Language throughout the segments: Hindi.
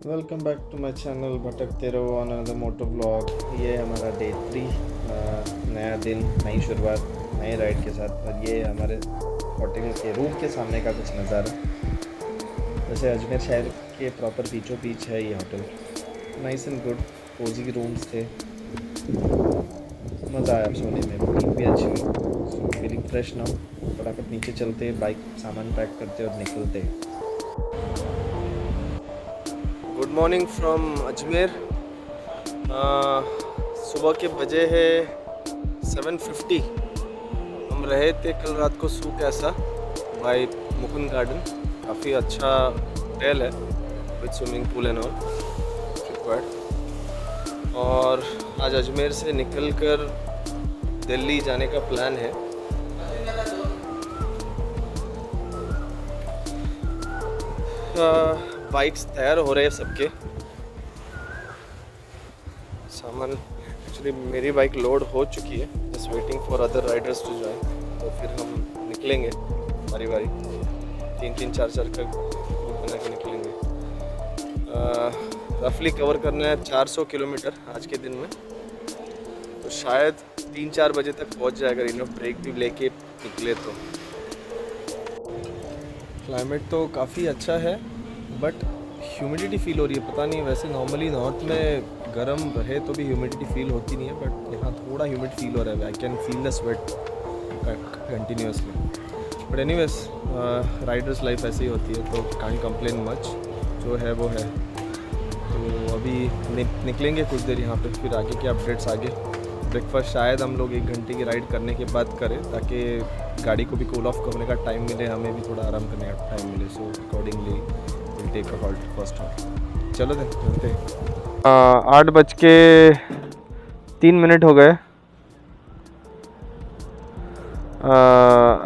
Welcome back to my channel Bhatakte Raho on another moto vlog. ये है हमारा डे 3, नया दिन, नई शुरुआत, नए राइड के साथ। और ये हमारे होटल के रूम के सामने का कुछ नज़ारा। वैसे अजमेर शहर के प्रॉपर बीचों बीच है ये hotel. Nice and good, cozy rooms थे, मज़ा आया सोने में, नींद भी अच्छी हुई। फीलिंग फ्रेश ना हो, फटाफट नीचे चलते, बाइक सामान पैक करते और निकलते। Good morning from Ajmer. सुबह के बजे है 7:50। हम रहे थे कल रात को सू कैसा बाय मुकुंद गार्डन। काफ़ी अच्छा होटल है with swimming pool and all required. और आज अजमेर से निकलकर दिल्ली जाने का प्लान है। बाइक्स तैयार हो रहे हैं सबके सामान। एक्चुअली मेरी बाइक लोड हो चुकी है, just waiting for other riders to join. तो फिर हम निकलेंगे बारी बारी, 3-3, 4-4 का ग्रुप बना के निकलेंगे। रफली कवर करना है 400 किलोमीटर आज के दिन में। तो शायद 3-4 बजे तक पहुंच जाएगा, इनफ ब्रेक भी लेके निकले तो। क्लाइमेट तो काफ़ी अच्छा है बट ह्यूमिडिटी फील हो रही है। पता नहीं, वैसे नॉर्मली नॉर्थ में गर्म रहे तो भी ह्यूमिडिटी फील होती नहीं है, बट यहाँ थोड़ा ह्यूमिड फील हो रहा है। I can feel the sweat continuously. But anyways, Riders life ऐसी ही होती है, तो कांट कंप्लेन मच, जो है वो है। तो अभी निकलेंगे कुछ देर यहाँ पे, फिर आगे के अपडेट्स आगे। ब्रेकफास्ट शायद हम लोग 1 घंटे की राइड करने के बाद करें, ताकि गाड़ी को भी कूल ऑफ करने का टाइम मिले, हमें भी थोड़ा आराम करने का टाइम मिले। So accordingly will take a halt, first halt. चलो देन चलते हैं। 8:03 हो गए।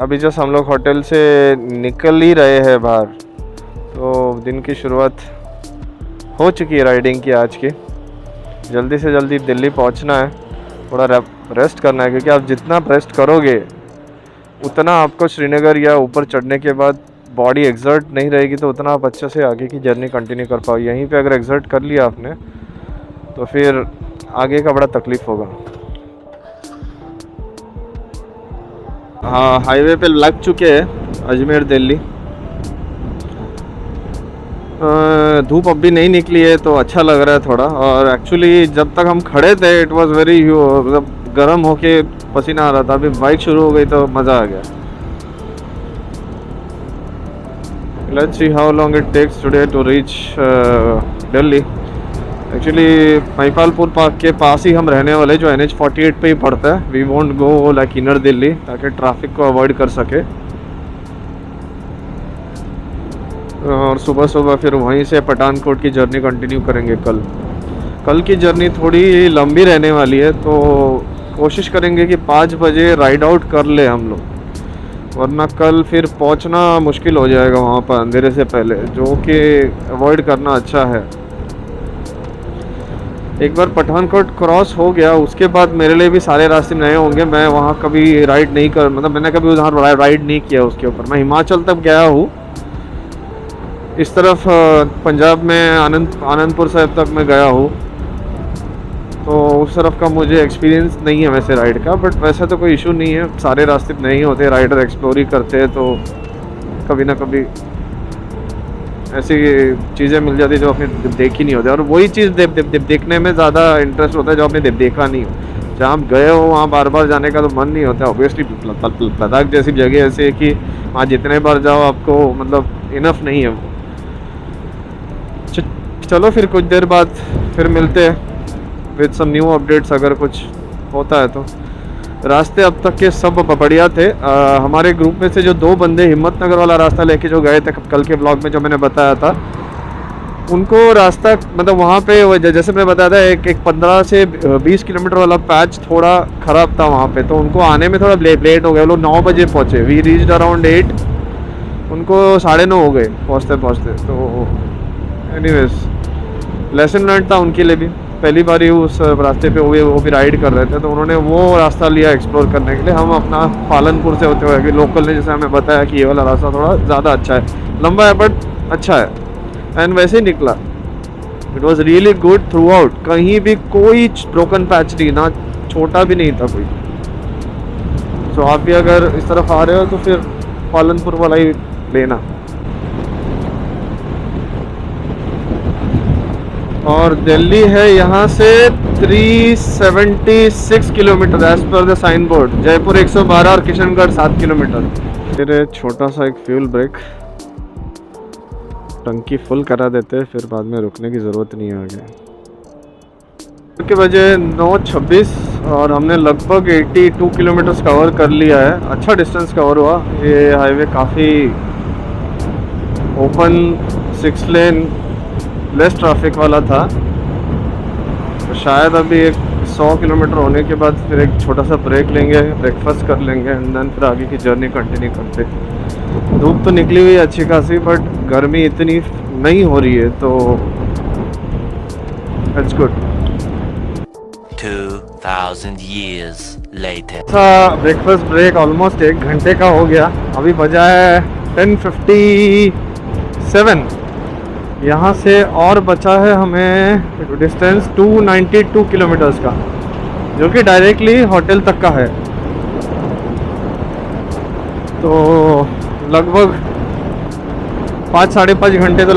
अभी जस्ट हम लोग होटल से निकल ही रहे हैं बाहर। तो दिन की शुरुआत हो चुकी है राइडिंग की आज की। जल्दी से जल्दी दिल्ली पहुंचना है, थोड़ा रेस्ट करना है, क्योंकि आप जितना रेस्ट करोगे उतना आपको श्रीनगर या ऊपर चढ़ने के बाद बॉडी एक्सर्ट नहीं रहेगी, तो उतना आप अच्छे से आगे की जर्नी कंटिन्यू कर पाओ। यहीं पे अगर एक्सर्ट कर लिया आपने तो फिर आगे का बड़ा तकलीफ होगा। हाँ, हाईवे पे लग चुके हैं अजमेर दिल्ली। धूप अब भी नहीं निकली है तो अच्छा लग रहा है थोड़ा। और एक्चुअली जब तक हम खड़े थे इट वाज वेरी, मतलब गर्म होके पसीना आ रहा था। अभी बाइक शुरू हो गई तो मज़ा आ गया। Let's see how long it takes today to reach Delhi. Actually Mahipalpur park के पास ही हम रहने वाले, जो NH-48 पे ही पड़ता है। We won't go like inner Delhi, ताकि ट्रैफिक को अवॉइड कर सके। और सुबह सुबह फिर वहीं से पठानकोट की जर्नी कंटिन्यू करेंगे। कल की जर्नी थोड़ी लंबी रहने वाली है, तो कोशिश करेंगे कि 5 बजे राइड आउट कर ले हम लोग, वरना कल फिर पहुंचना मुश्किल हो जाएगा वहाँ पर अंधेरे से पहले, जो कि अवॉइड करना अच्छा है। एक बार पठानकोट क्रॉस हो गया उसके बाद मेरे लिए भी सारे रास्ते नए होंगे। मैं वहाँ कभी राइड नहीं कर, मतलब मैंने कभी उधर राइड नहीं किया उसके ऊपर। मैं हिमाचल तक गया हूँ, इस तरफ पंजाब में आनंदपुर साहिब तक मैं गया हूँ, तो उस तरफ का मुझे एक्सपीरियंस नहीं है वैसे राइड का। बट वैसे तो कोई इशू नहीं है, सारे रास्ते नहीं होते, राइडर एक्सप्लोर ही करते हैं, तो कभी ना कभी ऐसी चीज़ें मिल जाती है जो आपने देखी नहीं होती। और वही चीज़ देखने में ज़्यादा इंटरेस्ट होता है जो आपने देखा नहीं हो। जहाँ आप गए हो वहाँ बार बार जाने का तो मन नहीं होता। ऑब्वियसली लद्दाख जैसी जगह ऐसे है कि वहाँ जितने बार जाओ आपको मतलब इनफ नहीं है। चलो फिर कुछ देर बाद फिर मिलते हैं विद सम न्यू अपडेट्स, अगर कुछ होता है तो। रास्ते अब तक के सब बढ़िया थे। हमारे ग्रुप में से जो 2 बंदे हिम्मतनगर वाला रास्ता लेके जो गए थे कल के ब्लॉग में, जो मैंने बताया था, उनको रास्ता मतलब वहाँ पे जैसे मैंने बताया था एक 15 से 20 किलोमीटर वाला पैच थोड़ा ख़राब था वहाँ पे, तो उनको आने में थोड़ा लेट हो गया। वो लोग 9 बजे पहुँचे, वी रीच्ड अराउंड 8, उनको 9:30 हो गए पहुँचते। तो एनीवेज, लेसन लर्न था उनके लिए भी। पहली बार ही उस रास्ते पे वो भी राइड कर रहे थे, तो उन्होंने वो रास्ता लिया एक्सप्लोर करने के लिए। हम अपना पालनपुर से होते हुए, कि लोकल ने जैसे हमें बताया कि ये वाला रास्ता थोड़ा ज़्यादा अच्छा है, लंबा है बट अच्छा है, एंड वैसे ही निकला। It was really good through out, कहीं भी कोई ब्रोकन पैच नहीं, ना छोटा भी नहीं था कोई। तो आप भी अगर इस तरफ आ रहे हो तो फिर पालनपुर वाला ही लेना। और दिल्ली है यहाँ से 376 kilometre as per the sign board. Jaipur 112 और किशनगढ़ 7 किलोमीटर। फिर छोटा सा एक फ्यूल ब्रेक, टंकी फुल करा देते, फिर बाद में रुकने की ज़रूरत नहीं है आगे। के बजे 9:26 और हमने लगभग 82 किलोमीटर कवर कर लिया है। अच्छा डिस्टेंस कवर हुआ। ये हाईवे काफ़ी ओपन 6 लेन लेस ट्रैफिक वाला था। तो शायद अभी एक 100 किलोमीटर होने के बाद फिर एक छोटा सा ब्रेक लेंगे, ब्रेकफास्ट कर लेंगे एंड देन फिर आगे की जर्नी कंटिन्यू करते। धूप तो निकली हुई है अच्छी खासी, बट गर्मी इतनी नहीं हो रही है, तो it's good. 2000 years later. Breakfast break almost 1 घंटे का हो गया। अभी बजा है 10:57। यहाँ से और बचा है हमें डिस्टेंस 292 किलोमीटर्स का, जो कि डायरेक्टली होटल तक का है। तो लगभग 5-5.5 घंटे तो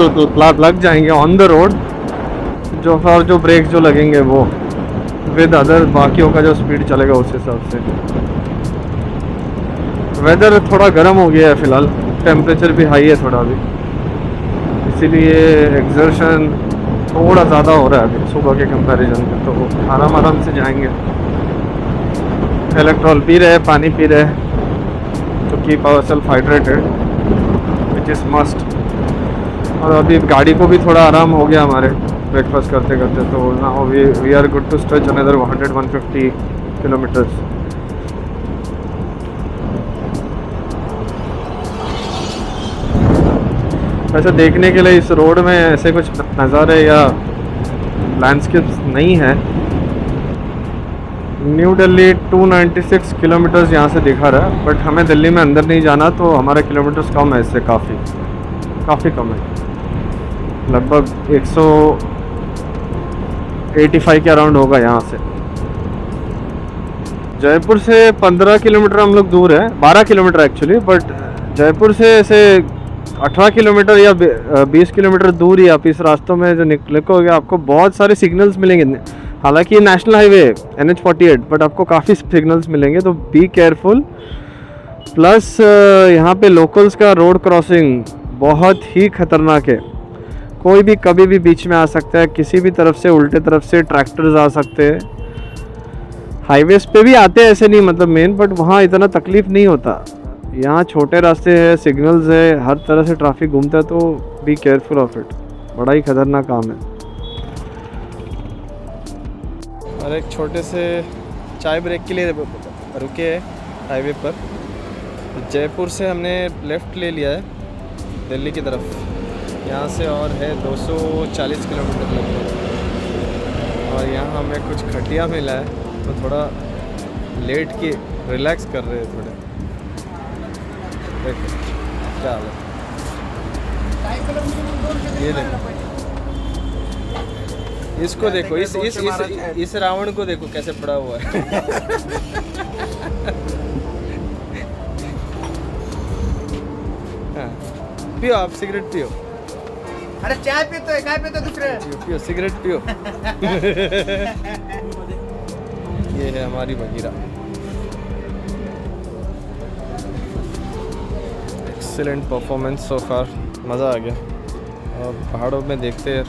लग जाएंगे ऑन द रोड, जो ब्रेक जो लगेंगे वो विद अदर बाकियों का जो स्पीड चलेगा उस हिसाब से। वेदर थोड़ा गर्म हो गया है फ़िलहाल, टेम्परेचर भी हाई है थोड़ा अभी, इसीलिए एक्सर्शन थोड़ा ज़्यादा हो रहा है अभी सुबह के कंपैरिजन में। तो आराम से जाएंगे। इलेक्ट्रॉल पी रहे, पानी पी रहे, तो keep ourselves hydrated which is must. और अभी गाड़ी को भी थोड़ा आराम हो गया हमारे ब्रेकफास्ट करते करते, तो now we are good to stretch another 100-150 kilometres. वैसे देखने के लिए इस रोड में ऐसे कुछ नज़ारे या लैंडस्केप्स नहीं है। न्यू दिल्ली 296 किलोमीटर्स यहाँ से दिखा रहा है, बट हमें दिल्ली में अंदर नहीं जाना, तो हमारे किलोमीटर्स कम है इससे, काफ़ी कम है। लगभग 185 के अराउंड होगा यहाँ से। जयपुर से 15 किलोमीटर हम लोग दूर है, 12 किलोमीटर एक्चुअली, बट जयपुर से ऐसे 18 किलोमीटर या 20 किलोमीटर दूर ही आप इस रास्तों में जो निकलोगे आपको बहुत सारे सिग्नल्स मिलेंगे। हालांकि ये नेशनल हाईवे NH48, बट आपको काफ़ी सिग्नल्स मिलेंगे, तो बी केयरफुल। प्लस यहाँ पे लोकल्स का रोड क्रॉसिंग बहुत ही खतरनाक है। कोई भी कभी भी बीच में आ सकता है, किसी भी तरफ से, उल्टे तरफ से ट्रैक्टर्स आ सकते हैं। हाईवेज पे भी आते हैं ऐसे नहीं, मतलब मेन, बट वहाँ इतना तकलीफ नहीं होता। यहाँ छोटे रास्ते हैं, सिग्नल्स है, हर तरह से ट्रैफिक घूमता है, तो बी केयरफुल ऑफ इट। बड़ा ही खतरनाक काम है। और एक छोटे से चाय ब्रेक के लिए रुके हैं हाईवे पर। जयपुर से हमने लेफ़्ट ले लिया है दिल्ली की तरफ। यहाँ से और है 240 किलोमीटर लगभग। और यहाँ हमें कुछ खटिया मिला है, तो थोड़ा लेट के रिलैक्स कर रहे हैं थोड़े। देखो क्या हाल है, ये देखो, इसको देखो, इस रावण को देखो कैसे पड़ा हुआ है। हाँ, पियो आप, सिगरेट पियो। अरे चाय पीते है, काय पीते दूसरे? पियो सिगरेट पियो। ये है हमारी बगीरा। एक्सीलेंट परफॉर्मेंस सो फार, मज़ा आ गया। और पहाड़ों में देखते हैं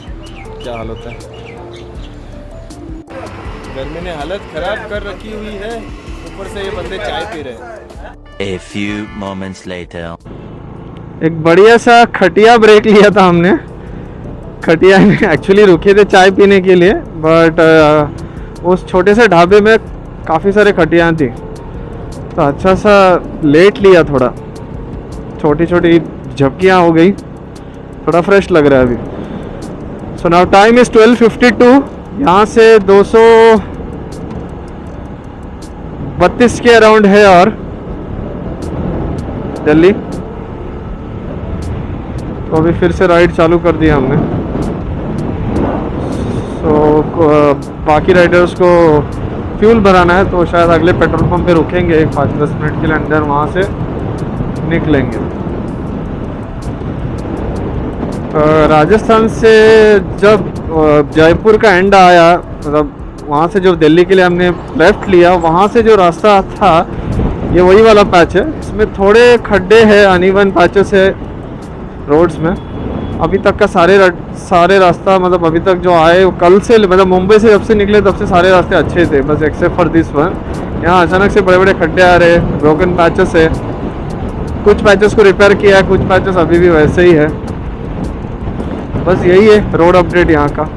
क्या हाल होता है। गर्मी ने हालत ख़राब कर रखी हुई है, ऊपर से ये बंदे चाय पी रहे हैं। A few moments later. एक बढ़िया सा खटिया ब्रेक लिया था हमने। खटिया में एक्चुअली रुके थे चाय पीने के लिए, बट उस छोटे से ढाबे में काफ़ी सारे खटियाँ थी, तो अच्छा सा लेट लिया थोड़ा। छोटी छोटी झपकियाँ हो गई, थोड़ा फ्रेश लग रहा है अभी। So now time is 12:52। यहाँ से 232 के अराउंड है और दिल्ली। तो अभी फिर से राइड चालू कर दिया हमने। बाकी राइडर्स को फ्यूल भराना है, तो शायद अगले पेट्रोल पंप पे रुकेंगे 5-10 मिनट के लिए, अंदर वहाँ से निकलेंगे। राजस्थान से जब जयपुर का एंड आया, मतलब वहाँ से जो दिल्ली के लिए हमने लेफ़्ट लिया, वहाँ से जो रास्ता था ये वही वाला पैच है। इसमें थोड़े खड्डे हैं, अनइवन पैचेस है रोड्स में। अभी तक का सारे रास्ता, मतलब अभी तक जो आए वो कल से, मतलब मुंबई से जब से निकले तब से सारे रास्ते अच्छे थे, बस एक्सेप्ट फॉर दिस वन। यहाँ अचानक से बड़े बड़े खड्डे आ रहे, ब्रोकन पैचेस है। कुछ पैचेस को रिपेयर किया है, कुछ पैचेस अभी भी वैसे ही है। बस यही है रोड अपडेट यहाँ का।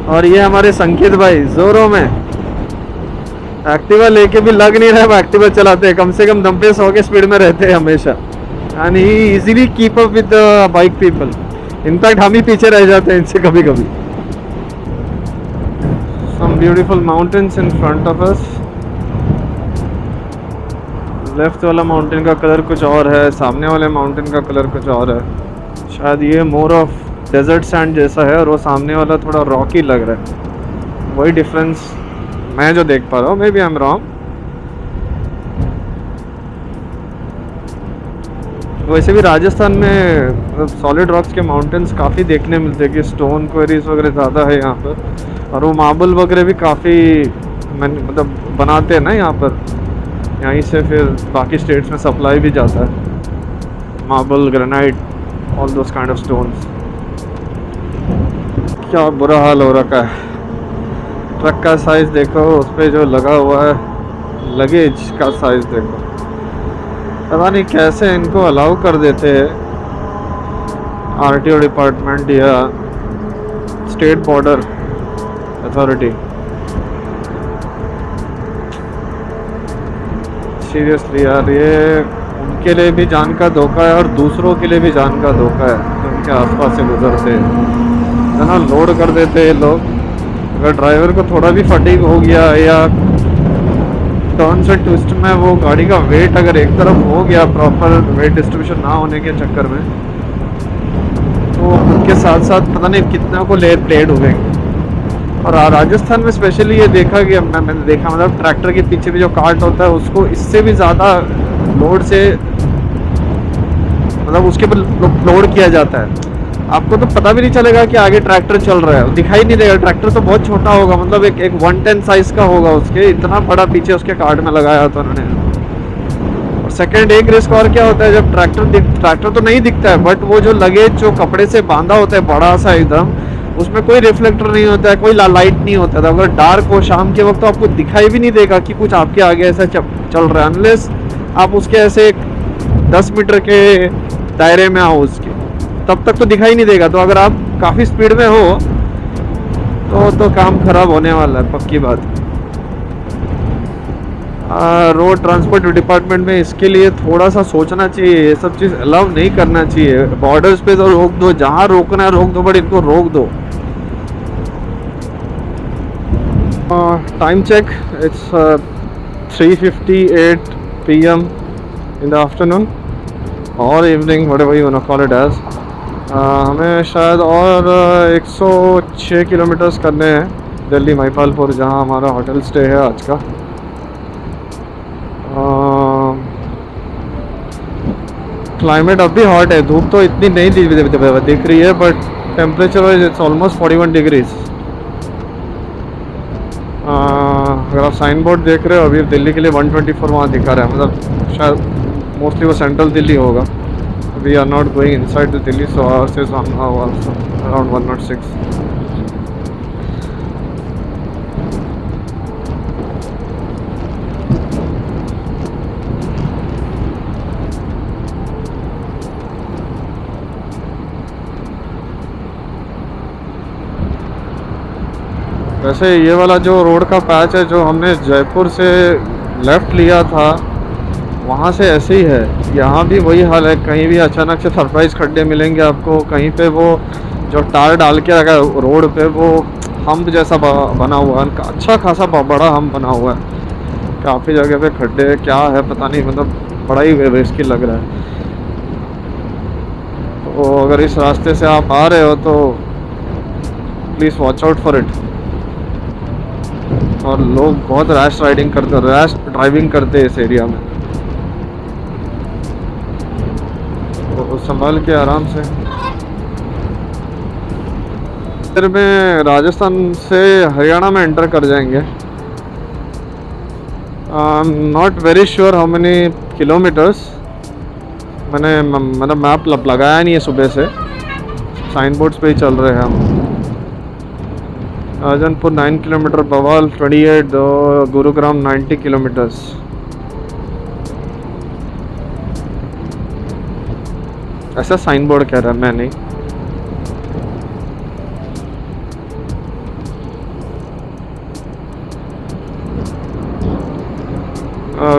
और ये हमारे संकेत भाई जोरों में एक्टिवा लेके भी लग नहीं रहा है, एक्टिवा चलाते हैं, कम से कम 90 100 के स्पीड में रहते हैं हमेशा। And he easily keep up with the bike people. In fact हम ही पीछे रह जाते हैं इनसे कभी कभी। Some beautiful mountains in front of us. Left वाला माउंटेन का कलर कुछ और है, सामने वाले माउंटेन का कलर कुछ और है। शायद ये मोर ऑफ डेजर्ट सैंड जैसा है और वो सामने वाला थोड़ा रॉकी लग रहा है। वही डिफरेंस मैं जो देख पा रहा हूँ, maybe I am wrong. वैसे भी राजस्थान में सॉलिड रॉक्स के माउंटेन्स काफ़ी देखने मिलते हैं कि स्टोन क्वेरीज वगैरह ज़्यादा है यहाँ पर, और वो मार्बल वगैरह भी काफ़ी मतलब बनाते हैं ना यहाँ पर। यहीं से फिर बाकी स्टेट्स में सप्लाई भी जाता है, marble, granite, all those kind of stones. क्या बुरा हाल हो रखा है। ट्रक का साइज़ देखो, उस पर जो लगा हुआ है लगेज का साइज़ देखो। पता नहीं कैसे इनको अलाउ कर देते हैं आरटीओ डिपार्टमेंट या स्टेट बॉर्डर अथॉरिटी। सीरियसली यार, ये उनके लिए भी जान का धोखा है और दूसरों के लिए भी जान का धोखा है जो उनके आसपास से गुजरते हैं। ना लोड कर देते हैं लोग। अगर ड्राइवर को थोड़ा भी फटीग हो गया या टर्न से ट्विस्ट में वो गाड़ी का वेट अगर एक तरफ हो गया, प्रॉपर वेट डिस्ट्रीब्यूशन ना होने के चक्कर में, तो उनके साथ साथ पता नहीं कितने को प्लेड हो गए। और राजस्थान में स्पेशली ये देखा कि मैंने देखा, मतलब ट्रैक्टर के पीछे भी जो कार्ट होता है उसको इससे भी ज़्यादा लोड से, मतलब उसके ऊपर लोड किया जाता है। आपको तो पता भी नहीं चलेगा कि आगे ट्रैक्टर चल रहा है, दिखाई नहीं देगा। ट्रैक्टर तो बहुत छोटा होगा, मतलब एक 110 साइज का होगा, उसके इतना बड़ा पीछे उसके कार्ड में लगाया था उन्होंने। और सेकंड एक रिस्क और क्या होता है, जब ट्रैक्टर तो नहीं दिखता है, बट वो जो लगेज जो कपड़े से बांधा होता है बड़ा सा एकदम, उसमें कोई रिफ्लेक्टर नहीं होता है, कोई लाइट नहीं होता है। अगर डार्क हो शाम के वक्त तो आपको दिखाई भी नहीं देगा कि कुछ आपके आगे ऐसा चल रहा है, अनलेस आप उसके ऐसे 10 मीटर के दायरे में आओ उसके, तब तक तो दिखाई नहीं देगा। तो अगर आप काफ़ी स्पीड में हो तो काम खराब होने वाला है, पक्की बात। रोड ट्रांसपोर्ट डिपार्टमेंट में इसके लिए थोड़ा सा सोचना चाहिए, ये सब चीज़ अलाउ नहीं करना चाहिए। बॉर्डर्स पे तो रोक दो, जहाँ रोकना है रोक दो, बट इनको रोक दो। Time check, it's 3:58 PM in the afternoon और evening, whatever you want to call it as. हमें शायद और 106 किलोमीटर्स करने हैं दिल्ली महिपालपुर, जहां हमारा होटल स्टे है आज का। क्लाइमेट अब भी हॉट है, धूप तो इतनी नहीं दिख रही है, but temperature wise it's almost 41 degrees. अगर आप साइन बोर्ड देख रहे हो, अभी दिल्ली के लिए 124 वहाँ दिखा रहा है, मतलब शायद मोस्टली वो सेंट्रल दिल्ली होगा। We are not going inside the Delhi, so ours is on also around 106. वैसे ये वाला जो रोड का पैच है जो हमने जयपुर से लेफ़्ट लिया था, वहाँ से ऐसे ही है। यहाँ भी वही हाल है, कहीं भी अचानक से सरप्राइज खड्डे मिलेंगे आपको। कहीं पे वो जो टायर डाल के रखा है रोड पे, वो हम्प जैसा बना हुआ है, अच्छा खासा बड़ा हम्प बना हुआ है। काफ़ी जगह पे खड्डे क्या है पता नहीं, मतलब बड़ा ही रिस्की लग रहा है। तो अगर इस रास्ते से आप आ रहे हो तो please watch out for it. और लोग बहुत रैश ड्राइविंग करते हैं इस एरिया में, तो संभाल के आराम से। फिर में राजस्थान से हरियाणा में एंटर कर जाएंगे। I am not very sure how many kilometres, मैंने मतलब मैप लगाया नहीं है सुबह से, साइन बोर्ड्स पे ही चल रहे हैं हम। राजनपुर 9 किलोमीटर, बवाल 28, गुरुग्राम 90 किलोमीटर्स। ऐसा साइन बोर्ड कह रहा है, मैं नहीं।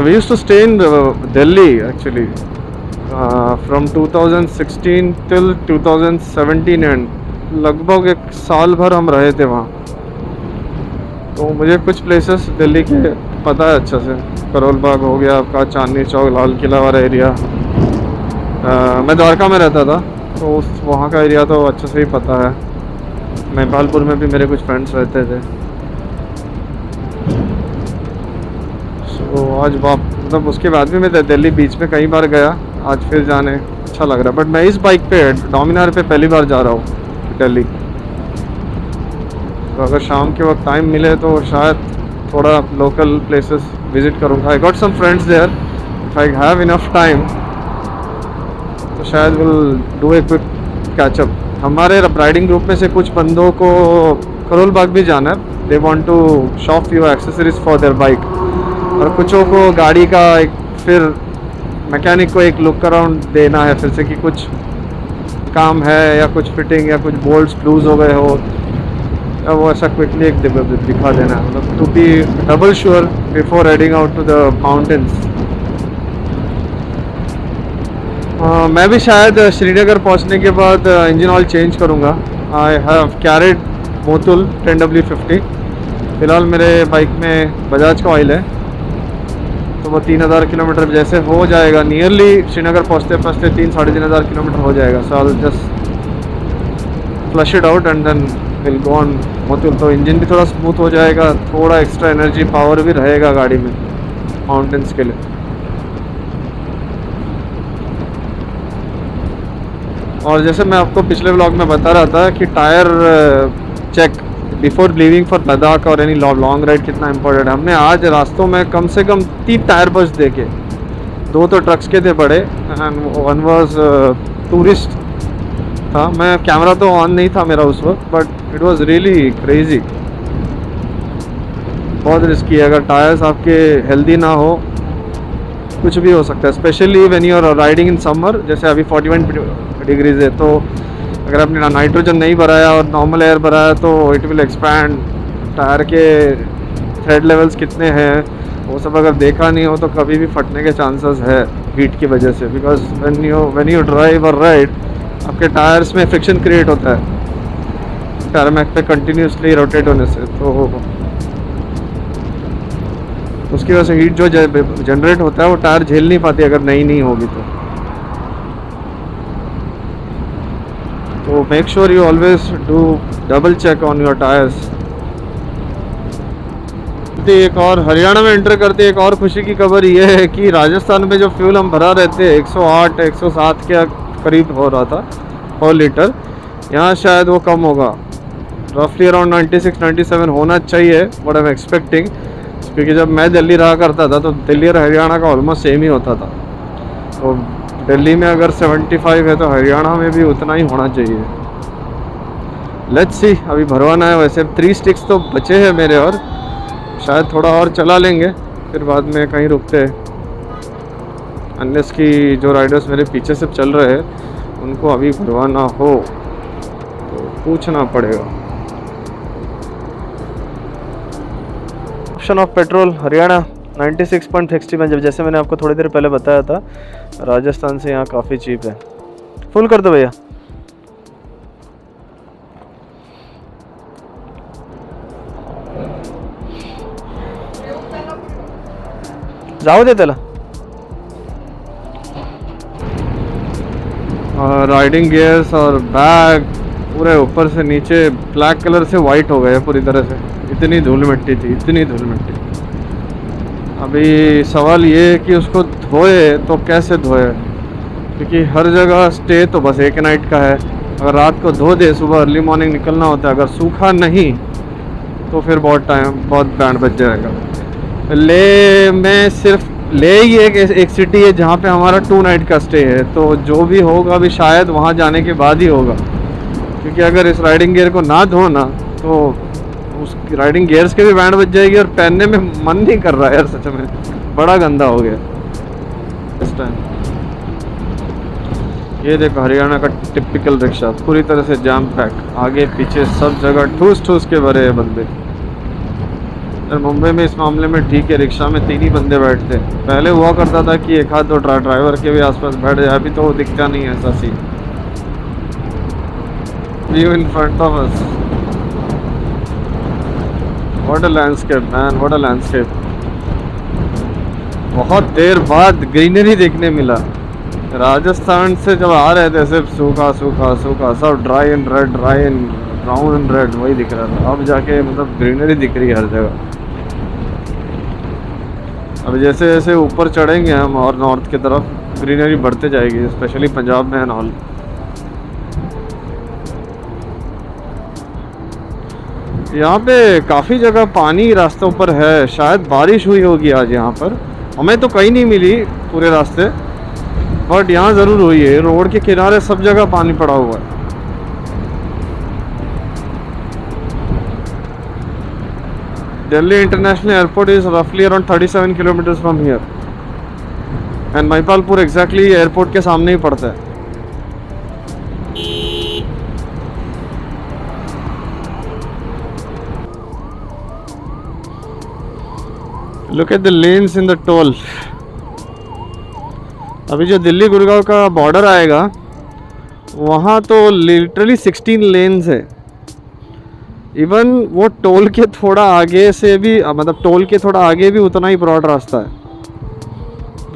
We used to stay in Delhi actually from 2016 till 2017 and लगभग एक साल भर हम रहे थे वहाँ। तो मुझे कुछ प्लेसेस दिल्ली के पता है अच्छे से। करोल बाग हो गया आपका, चांदनी चौक, लाल किला वाला एरिया। मैं द्वारका में रहता था तो वहाँ का एरिया तो अच्छे से ही पता है। महिपालपुर में भी मेरे कुछ फ्रेंड्स रहते थे। सो आज मतलब उसके बाद भी मैं दिल्ली बीच में कई बार गया, आज फिर जाने अच्छा लग रहा है। बट मैं इस बाइक पे डोमिनार पे पहली बार जा रहा हूँ दिल्ली। तो अगर शाम के वक्त टाइम मिले तो शायद थोड़ा लोकल प्लेसेस विजिट करूँगा। I got some friends there, if I have enough time तो शायद will do a quick catch up. हमारे राइडिंग ग्रुप में से कुछ बंदों को करोल बाग भी जाना है। They want to shop few accessories for their bike. और कुछों को गाड़ी का एक फिर मैकेनिक को एक लुक अराउंड देना है फिर से कि कुछ काम है या कुछ फिटिंग या कुछ बोल्ट्स लूज हो गए हो, या वो ऐसा क्विकली एक दिखा देना है, मतलब to be double sure before riding out to the mountains. मैं भी शायद श्रीनगर पहुंचने के बाद इंजन ऑयल चेंज करूंगा। I have carried Motul 10W50। फ़िलहाल मेरे बाइक में बजाज का ऑयल है, तो वो 3000 किलोमीटर जैसे हो जाएगा, नियरली श्रीनगर पहुंचते 3-3.5 किलोमीटर हो जाएगा। So I just flush it out and then will go on Motul. तो इंजन भी थोड़ा स्मूथ हो जाएगा, थोड़ा एक्स्ट्रा एनर्जी पावर भी रहेगा गाड़ी में माउंटेन्स के लिए। और जैसे मैं आपको पिछले व्लॉग में बता रहा था कि tyre check before leaving for Ladakh और एनी लॉन्ग राइड कितना इंपॉर्टेंट है। हमने आज रास्तों में कम से कम 3 टायर बस देखे। 2 तो ट्रक्स के थे बड़े एंड 1 वाज टूरिस्ट था। मैं कैमरा तो ऑन नहीं था मेरा उस वक्त, but it was really crazy. बहुत रिस्की है, अगर टायर्स आपके हेल्दी ना हो कुछ भी हो सकता है, specially when you are riding in summer. जैसे अभी 41 डिग्रीज है, तो अगर आपने नाइट्रोजन नहीं भराया और नॉर्मल एयर भराया तो इट विल एक्सपैंड। टायर के थ्रेड लेवल्स कितने हैं वो सब अगर देखा नहीं हो तो कभी भी फटने के चांसेस है हीट की वजह से। बिकॉज व्हेन यू ड्राइव और राइड आपके टायर्स में फ्रिक्शन क्रिएट होता है टारमैक पे कंटिन्यूसली रोटेट होने से, तो उसकी वजह से हीट जो जनरेट होता है वो टायर झेल नहीं पाती अगर नई होगी तो make sure you always do double check on your tyres. एक और हरियाणा में एंटर करते एक और खुशी की खबर ये है कि राजस्थान में जो फ्यूल हम भरा रहते 108-107 के करीब हो रहा था पर लीटर, यहाँ शायद वो कम होगा, रफली अराउंड 96-97 होना चाहिए व्हाट आई एम एक्सपेक्टिंग। क्योंकि जब मैं दिल्ली रहा करता था तो दिल्ली और हरियाणा का ऑलमोस्ट सेम ही होता था। तो दिल्ली में अगर 75 है तो हरियाणा में भी उतना ही होना चाहिए। लेट्स सी, अभी भरवाना है। वैसे 3 स्टिक्स तो बचे हैं मेरे, और शायद थोड़ा और चला लेंगे फिर बाद में कहीं रुकते हैं। अनलेस की जो राइडर्स मेरे पीछे से चल रहे हैं उनको अभी भरवाना हो तो पूछना पड़ेगा। ऑप्शन ऑफ पेट्रोल हरियाणा 96.60 जैसे मैंने आपको थोड़ी देर पहले बताया था, राजस्थान से यहाँ काफ़ी चीप है। फुल कर दो भैया। जाऊ दे त्याला. राइडिंग गियर्स और बैग पूरे ऊपर से नीचे ब्लैक कलर से वाइट हो गए पूरी तरह से. इतनी धूल मिट्टी थी, इतनी धूल मिट्टी. अभी सवाल ये है कि उसको धोए तो कैसे धोए, क्योंकि हर जगह स्टे तो बस एक नाइट का है. अगर रात को धो दे, सुबह अर्ली मॉर्निंग निकलना होता है. अगर सूखा नहीं तो फिर बहुत बैंड बच जाएगा. ले में सिर्फ ले ही एक सिटी है जहाँ पे हमारा 2 नाइट का स्टे है. तो जो भी होगा अभी शायद वहाँ जाने के बाद ही होगा, क्योंकि अगर इस राइडिंग गियर को ना धोना तो उस राइडिंग गियर्स के भी बैंड बच जाएगी और पहनने में मन नहीं कर रहा है यार. सच में बड़ा गंदा हो गया इस टाइम. ये देखो हरियाणा का टिपिकल रिक्शा पूरी तरह से जाम पैक, आगे पीछे सब जगह ठूस ठूस के भरे हैं बंदे. मुंबई में इस मामले में ठीक है, रिक्शा में 3 ही बंदे बैठते हैं. पहले हुआ करता था कि एक आध दो ड्राइवर के भी आसपास बैठ जाए. अभी तो वो दिखता नहीं है ऐसा scene. View in front of us, what a landscape man, what a landscape. बहुत देर बाद ग्रीनरी देखने मिला. राजस्थान से जब आ रहे थे सिर्फ सूखा सूखा सूखा, सब dry and red, dry and brown and red वही दिख रहा था. अब जाके मतलब ग्रीनरी दिख रही है हर जगह. अब जैसे जैसे ऊपर चढ़ेंगे हम और नॉर्थ की तरफ, ग्रीनरी बढ़ते जाएगी, स्पेशली पंजाब में एंड ऑल. यहाँ पे काफ़ी जगह पानी रास्तों पर है. शायद बारिश हुई होगी आज यहाँ पर. हमें तो कहीं नहीं मिली पूरे रास्ते, बट यहाँ ज़रूर हुई है. रोड के किनारे सब जगह पानी पड़ा हुआ है. Delhi International Airport is roughly around 37 kilometers from here, and Maipalpur exactly airport के सामने ही पड़ता है. Look at the lanes in the toll. अभी जो दिल्ली गुड़गांव का बॉर्डर आएगा वहाँ तो लिटरली 16 लेन्स है. इवन वो टोल के थोड़ा आगे से भी, मतलब टोल के थोड़ा आगे भी उतना ही ब्रॉड रास्ता है.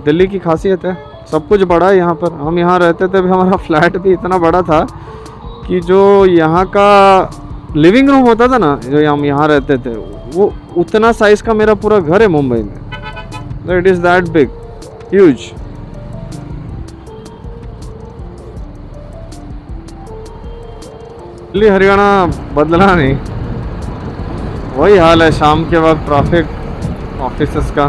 दिल्ली की खासियत है, सब कुछ बड़ा है यहाँ पर. हम यहाँ रहते थे, हमारा फ्लैट भी इतना बड़ा था कि जो यहाँ का लिविंग रूम होता था ना, जो हम यहाँ रहते थे, वो उतना साइज़ का मेरा पूरा घर है मुंबई में. It is that big, huge. Delhi Haryana बदला नहीं, वही हाल है. शाम के वक्त ट्रैफिक ऑफिसेस का.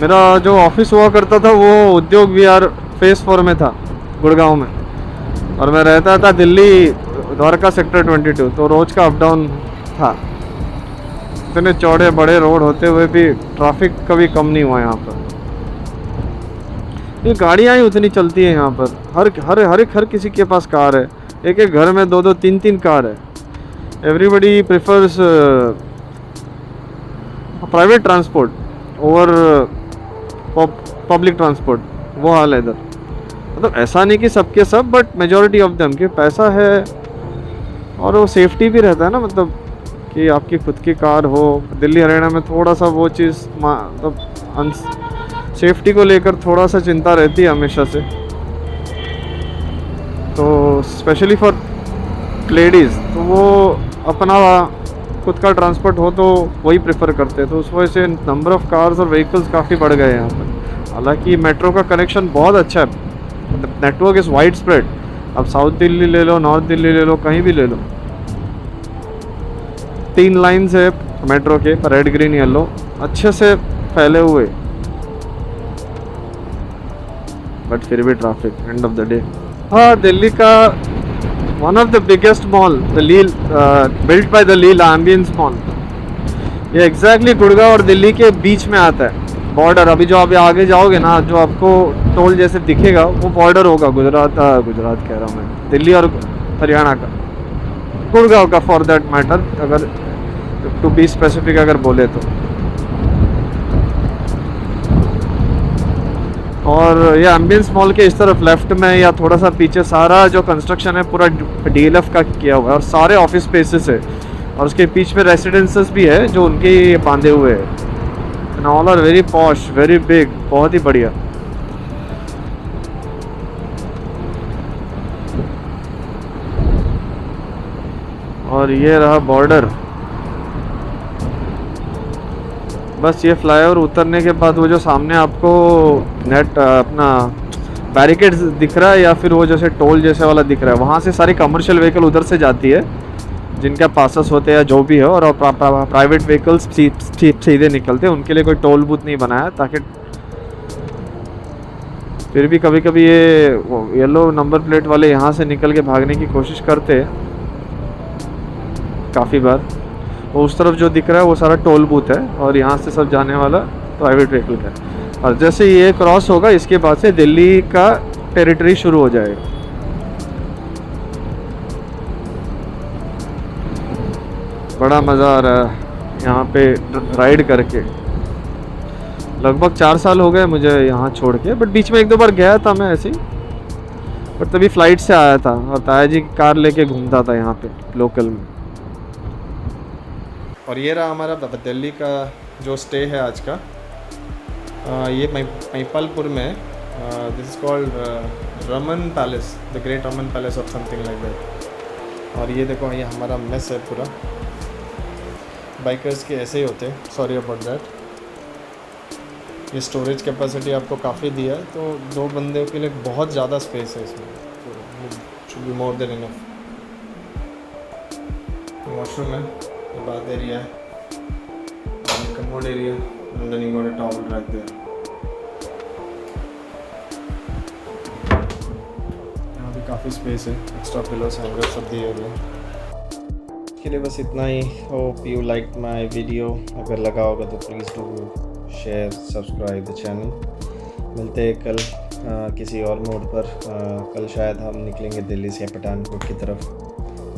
मेरा जो ऑफिस हुआ करता था वो उद्योग विहार फेज़ 4 में था गुड़गांव में, और मैं रहता था दिल्ली द्वारका सेक्टर 22. तो रोज़ का अप डाउन था. इतने चौड़े बड़े रोड होते हुए भी ट्रैफिक कभी कम नहीं हुआ यहाँ पर. ये गाड़ियाँ ही उतनी चलती हैं यहाँ पर. हर किसी के पास कार है. एक एक घर में 2-2 3-3 कार है. Everybody prefers private transport over public transport. वो हाल है इधर. मतलब ऐसा नहीं कि सबके सब, बट मेजॉरिटी ऑफ देम के पैसा है और वो सेफ्टी भी रहता है ना, मतलब कि आपकी खुद की कार हो. दिल्ली हरियाणा में थोड़ा सा वो चीज़, मतलब सेफ्टी को लेकर थोड़ा सा चिंता रहती है हमेशा से. तो स्पेशली फॉर लेडीज़ तो वो अपना खुद का ट्रांसपोर्ट हो तो वही प्रेफर करते हैं. तो उस वजह से नंबर ऑफ़ कार्स और व्हीकल्स काफ़ी बढ़ गए हैं यहाँ पर. हालांकि मेट्रो का कनेक्शन बहुत अच्छा है, नेटवर्क इज़ वाइड स्प्रेड. अब साउथ दिल्ली ले लो, नॉर्थ दिल्ली ले लो, कहीं भी ले लो, 3 लाइन्स है मेट्रो के, रेड ग्रीन येलो, अच्छे से फैले हुए. बट फिर भी traffic end of the day. हाँ, दिल्ली का one of the biggest mall, the Leela, built by the Leela ambience mall, ये एग्जैक्टली गुड़गांव और दिल्ली के बीच में आता है बॉर्डर. अभी जो आप आगे जाओगे ना, जो आपको टोल जैसे दिखेगा वो बॉर्डर होगा गुजरात कह रहा हूँ मैं, दिल्ली और हरियाणा का, गुड़गांव का फॉर दैट मैटर, अगर टू बी स्पेसिफिक अगर बोले तो. और ये एम्बियंस मॉल के इस तरफ लेफ्ट में या थोड़ा सा पीछे सारा जो कंस्ट्रक्शन है पूरा DLF का किया हुआ है, और सारे ऑफिस स्पेसेस है, और उसके बीच में रेसिडेंसेस भी है जो उनके बांधे हुए हैं. And all are very posh, very big, बहुत ही बढ़िया। और ये रहा बॉर्डर। बस ये फ्लाईओवर उतरने के बाद वो जो सामने आपको नेट अपना बैरिकेड्स दिख रहा है या फिर वो जैसे टोल जैसे वाला दिख रहा है, वहाँ से सारी कमर्शियल व्हीकल उधर से जाती है जिनका पासेस होते हैं या जो भी है, और प्राइवेट व्हीकल्स सीधे निकलते हैं। उनके लिए कोई टोल बूथ नहीं बनाया, ताकि फिर भी कभी कभी ये येलो नंबर प्लेट वाले यहाँ से निकल के भागने की कोशिश करते हैं काफ़ी बार। वो उस तरफ जो दिख रहा है वो सारा टोल बूथ है, और यहाँ से सब जाने वाला प्राइवेट व्हीकल है। और जैसे ये क्रॉस होगा इसके बाद से दिल्ली का टेरिटरी शुरू हो जाएगा। बड़ा मज़ा आ रहा है यहाँ पे राइड करके। लगभग 4 साल हो गए मुझे यहाँ छोड़ के, बट बीच में 1-2 बार गया था मैं ऐसे ही, बट तभी फ़्लाइट से आया था और ताया जी की कार लेके घूमता था यहाँ पे लोकल में। और ये रहा हमारा दिल्ली का जो स्टे है आज का। ये महिपालपुर में, this is called Raman palace, the great Raman palace of something like that. और ये देखो, ये हमारा मेस है पूरा। बाइकर्स के ऐसे ही होते हैं, सॉरी अबाउट दैट। ये स्टोरेज कैपेसिटी आपको काफ़ी दिया है, तो 2 बंदों के लिए बहुत ज़्यादा स्पेस है इसमें, should be more than enough. Washroom है, ये बाथ एरिया है, commode area, and then you got a towel right there. यहाँ भी काफ़ी स्पेस है, एक्स्ट्रा पिलोस हैंगर सब दिए हुए हैं। इसके लिए बस इतना ही। Hope you like my video. अगर लगा होगा तो please do share, subscribe the channel. मिलते हैं कल किसी और मोड पर। कल शायद हम निकलेंगे दिल्ली से पठानकोट की तरफ।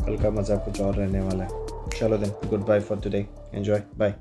कल का मज़ा कुछ और रहने वाला है। चलो then, goodbye for today, enjoy, bye.